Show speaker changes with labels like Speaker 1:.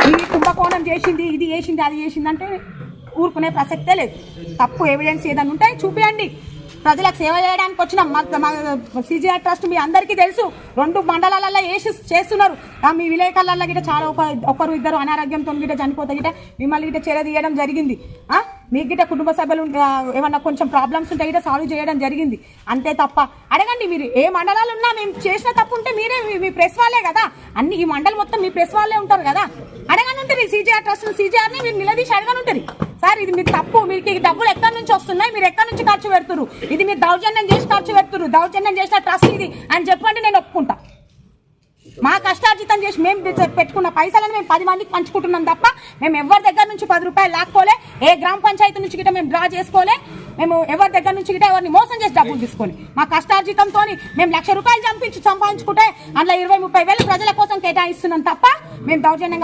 Speaker 1: ఈ కుంభకోణం చేసింది, ఇది చేసింది, అది చేసింది అంటే ఊరుకునే ప్రసక్తే లేదు. తప్పు ఎవిడెన్స్ ఏదైనా ఉంటే చూపియండి. ప్రజలకు సేవ చేయడానికి వచ్చిన సిజిఆర్ ట్రస్ట్ మీ అందరికీ తెలుసు, 2 మండలాలలో చేస్తున్నారు. మీ విలేకరులలో గిట్ట చాలా ఒకరు ఇద్దరు అనారోగ్యంతో గిట్ట చనిపోతే గిట్ట మిమ్మల్ని గిట్ట చేరదీయడం జరిగింది. మీకు గిట్ట కుటుంబ సభ్యులు ఏమన్నా కొంచెం ప్రాబ్లమ్స్ ఉంటే గిట్ట సాల్వ్ చేయడం జరిగింది. అంతే తప్ప అడగండి, మీరు ఏ మండలాలు ఉన్నా మేము చేసిన తప్పు ఉంటే మీరే మీ ప్రెస్ వాళ్ళే కదా, అన్ని ఈ మండలి మొత్తం మీ ప్రెస్ వాళ్ళే ఉంటారు కదా, అడగని ఉంటుంది. సిజిఆర్ ట్రస్ట్ సిజిఆర్ని మీరు నిలదీసి అడగని ఉంటుంది. సార్ ఇది మీరు తప్పు, మీకు ఈ డబ్బులు ఎక్కడి నుంచి వస్తున్నాయి, మీరు ఎక్కడి నుంచి ఖర్చు పెడుతున్నారు, ఇది మీరు దౌర్జన్యం చేసి ఖర్చు పెడుతున్నారు, దౌర్జన్యం చేసిన ట్రస్ట్ ఇది అని చెప్పండి, నేను ఒప్పుకుంటా. మా కష్టార్జితం చేసి మేము పెట్టుకున్న పైసలను మేము 10 మందికి పంచుకుంటున్నాం తప్ప మేము ఎవరి దగ్గర నుంచి 10 రూపాయలు లాక్కోలే, ఏ గ్రామ పంచాయతీ నుంచి గిట్ట మేము డ్రా చేసుకోలే, మేము ఎవరి దగ్గర నుంచి గిట్ట ఎవరిని మోసం చేసి డబ్బులు తీసుకొని మా కష్టార్జితంతో మేము 1,00,000 రూపాయలు సంపాదించుకుంటే అందులో 20-30 వేలు ప్రజల కోసం కేటాయిస్తున్నాం తప్ప మేము దౌర్జన్యంగా